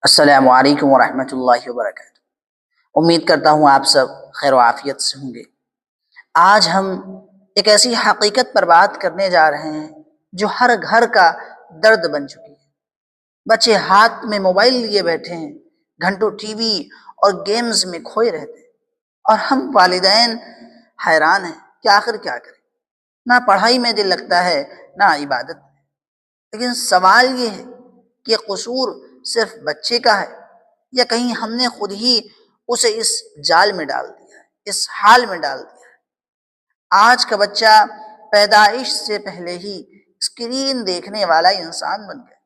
السلام علیکم ورحمۃ اللہ وبرکاتہ۔ امید کرتا ہوں آپ سب خیر و عافیت سے ہوں گے۔ آج ہم ایک ایسی حقیقت پر بات کرنے جا رہے ہیں جو ہر گھر کا درد بن چکی ہے۔ بچے ہاتھ میں موبائل لیے بیٹھے ہیں، گھنٹوں ٹی وی اور گیمز میں کھوئے رہتے ہیں، اور ہم والدین حیران ہیں کہ آخر کیا کریں۔ نہ پڑھائی میں دل لگتا ہے، نہ عبادت میں۔ لیکن سوال یہ ہے کہ قصور صرف بچے کا ہے، یا کہیں ہم نے خود ہی اسے اس جال میں ڈال دیا ہے، اس حال میں ڈال دیا ہے۔ آج کا بچہ پیدائش سے پہلے ہی اسکرین دیکھنے والا انسان بن گیا۔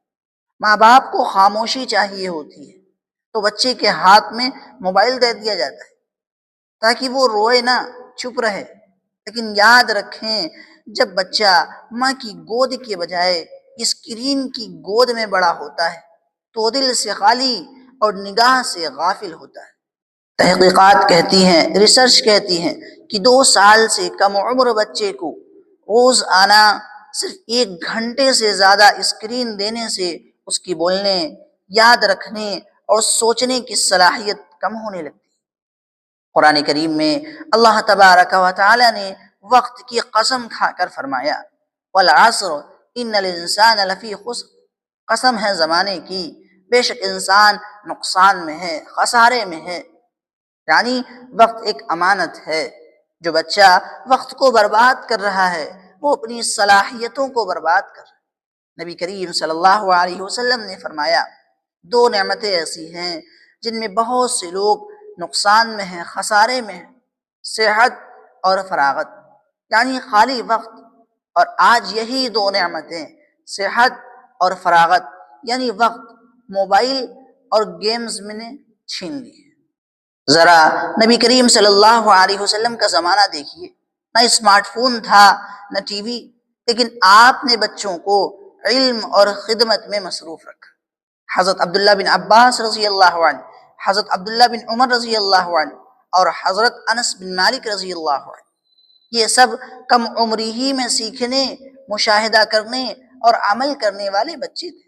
ماں باپ کو خاموشی چاہیے ہوتی ہے تو بچے کے ہاتھ میں موبائل دے دیا جاتا ہے تاکہ وہ روئے نہ، چپ رہے۔ لیکن یاد رکھیں، جب بچہ ماں کی گود کے بجائے اسکرین کی گود میں بڑا ہوتا ہے تو دل سے خالی اور نگاہ سے غافل ہوتا ہے۔ تحقیقات کہتی ہیں، ریسرچ کہتی ہیں کہ 2 سال سے کم عمر بچے کو روز آنا صرف 1 گھنٹے سے زیادہ اسکرین دینے سے اس کی بولنے، یاد رکھنے اور سوچنے کی صلاحیت کم ہونے لگتی ہے۔ قرآن کریم میں اللہ تبارک و تعالی نے وقت کی قسم کھا کر فرمایا، والعصر ان الانسان لفی خسر، قسم ہے زمانے کی، بے شک انسان نقصان میں ہے، خسارے میں ہے۔ یعنی وقت ایک امانت ہے۔ جو بچہ وقت کو برباد کر رہا ہے وہ اپنی صلاحیتوں کو برباد کر رہا ہے۔ نبی کریم صلی اللہ علیہ وسلم نے فرمایا، 2 نعمتیں ایسی ہیں جن میں بہت سے لوگ نقصان میں ہیں، خسارے میں ہیں، صحت اور فراغت، یعنی خالی وقت۔ اور آج یہی 2 نعمتیں، صحت اور فراغت یعنی وقت، موبائل اور گیمز میں نے چھین لی ہے۔ ذرا نبی کریم صلی اللہ علیہ وسلم کا زمانہ دیکھیے، نہ اسمارٹ فون تھا، نہ ٹی وی، لیکن آپ نے بچوں کو علم اور خدمت میں مصروف رکھا۔ حضرت عبداللہ بن عباس رضی اللہ عنہ، حضرت عبداللہ بن عمر رضی اللہ عنہ اور حضرت انس بن مالک رضی اللہ عنہ، یہ سب کم عمری ہی میں سیکھنے، مشاہدہ کرنے اور عمل کرنے والے بچے تھے۔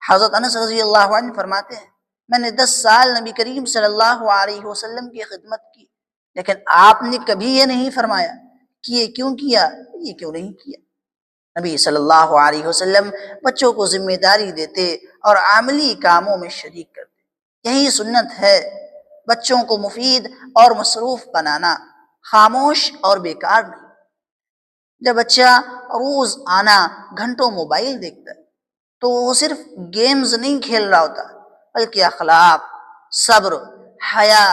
حضرت انس رضی اللہ عنہ فرماتے ہیں، میں نے 10 سال نبی کریم صلی اللہ علیہ وسلم کی خدمت کی، لیکن آپ نے کبھی یہ نہیں فرمایا کہ یہ کیوں کیا، یہ کیوں نہیں کیا۔ نبی صلی اللہ علیہ وسلم بچوں کو ذمہ داری دیتے اور عملی کاموں میں شریک کرتے۔ یہی سنت ہے، بچوں کو مفید اور مصروف بنانا، خاموش اور بیکار نہیں۔ جب بچہ روز آنا گھنٹوں موبائل دیکھتا ہے تو وہ صرف گیمز نہیں کھیل رہا ہوتا، بلکہ اخلاق، صبر، حیا،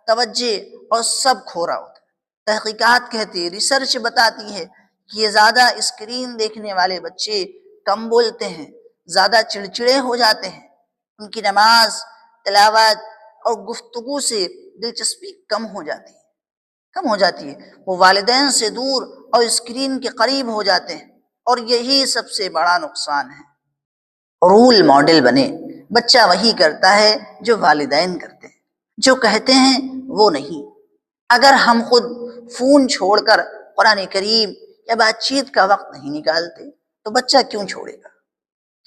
توجہ اور سب کھو رہا ہوتا ہے۔ تحقیقات کہتی ہے، ریسرچ بتاتی ہے کہ یہ زیادہ اسکرین دیکھنے والے بچے کم بولتے ہیں، زیادہ چڑچڑے ہو جاتے ہیں، ان کی نماز، تلاوت اور گفتگو سے دلچسپی کم ہو جاتی ہے، وہ والدین سے دور اور اسکرین کے قریب ہو جاتے ہیں، اور یہی سب سے بڑا نقصان ہے۔ رول ماڈل بنے، بچہ وہی کرتا ہے جو والدین کرتے ہیں، جو کہتے ہیں وہ نہیں۔ اگر ہم خود فون چھوڑ کر قرآن کریم یا بات چیت کا وقت نہیں نکالتے تو بچہ کیوں چھوڑے گا؟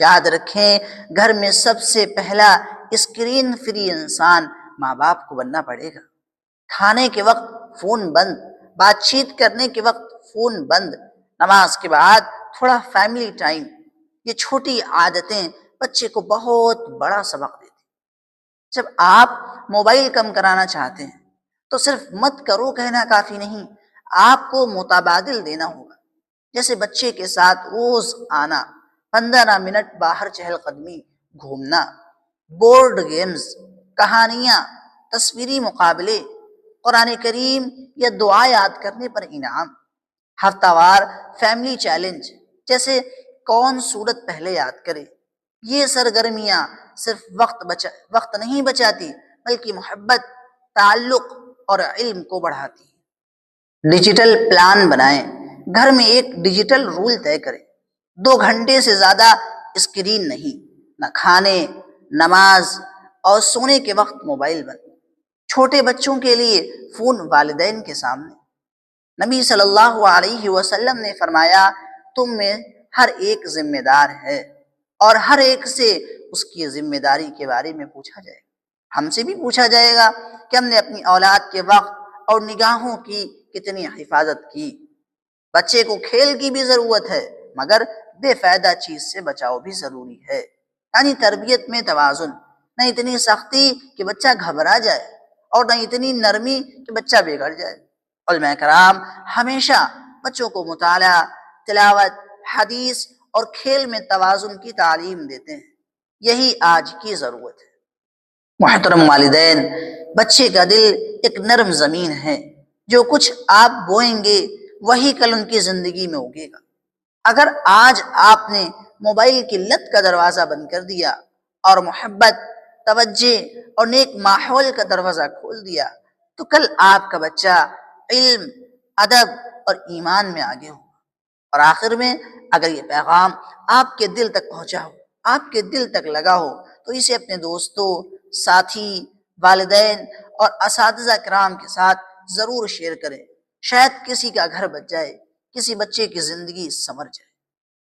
یاد رکھیں، گھر میں سب سے پہلا اسکرین فری انسان ماں باپ کو بننا پڑے گا۔ کھانے کے وقت فون بند، بات چیت کرنے کے وقت فون بند، نماز کے بعد تھوڑا فیملی ٹائم، یہ چھوٹی عادتیں بچے کو بہت بڑا سبق دیتی۔ جب آپ موبائل کم کرانا چاہتے ہیں تو صرف مت کرو کہنا کافی نہیں، آپ کو متبادل دینا ہوگا۔ جیسے بچے کے ساتھ روز آنا، 15 منٹ باہر چہل قدمی، گھومنا، بورڈ گیمز، کہانیاں، تصویری مقابلے، قرآن کریم یا دعا یاد کرنے پر انعام، ہفتہ وار فیملی چیلنج، جیسے کون سورت پہلے یاد کرے۔ یہ سرگرمیاں صرف وقت نہیں بچاتی، بلکہ محبت، تعلق اور علم کو بڑھاتی ہے۔ ڈیجیٹل پلان بنائیں، گھر میں ایک ڈیجیٹل رول طے کریں، 2 گھنٹے سے زیادہ اسکرین نہیں، نہ کھانے، نماز اور سونے کے وقت موبائل بند۔ چھوٹے بچوں کے لیے فون والدین کے سامنے۔ نبی صلی اللہ علیہ وسلم نے فرمایا، تم میں ہر ایک ذمہ دار ہے اور ہر ایک سے اس کی ذمہ داری کے بارے میں پوچھا جائے گا۔ ہم سے بھی پوچھا جائے گا کہ ہم نے اپنی اولاد کے وقت اور نگاہوں کی کتنی حفاظت کی۔ بچے کو کھیل کی بھی ضرورت ہے، مگر بے فائدہ چیز سے بچاؤ بھی ضروری ہے۔ یعنی تربیت میں توازن، نہ اتنی سختی کہ بچہ گھبرا جائے اور نہ اتنی نرمی کہ بچہ بگڑ جائے۔ علماء کرام ہمیشہ بچوں کو مطالعہ، تلاوت، حدیث اور کھیل میں توازن کی تعلیم دیتے ہیں۔ یہی آج کی ضرورت ہے۔ محترم والدین، بچے کا دل ایک نرم زمین ہے، جو کچھ آپ بوئیں گے وہی کل ان کی زندگی میں اگے گا۔ اگر آج آپ نے موبائل کی لت کا دروازہ بند کر دیا اور محبت، توجہ اور نیک ماحول کا دروازہ کھول دیا تو کل آپ کا بچہ علم، ادب اور ایمان میں آگے ہوگا۔ اور آخر میں اگر یہ پیغام آپ کے دل تک پہنچا ہو، آپ کے دل تک لگا ہو، تو اسے اپنے دوستوں، ساتھی، والدین اور اساتذہ کرام کے ساتھ ضرور شیئر کریں۔ شاید کسی کا گھر بچ جائے، کسی بچے کی زندگی سنور جائے۔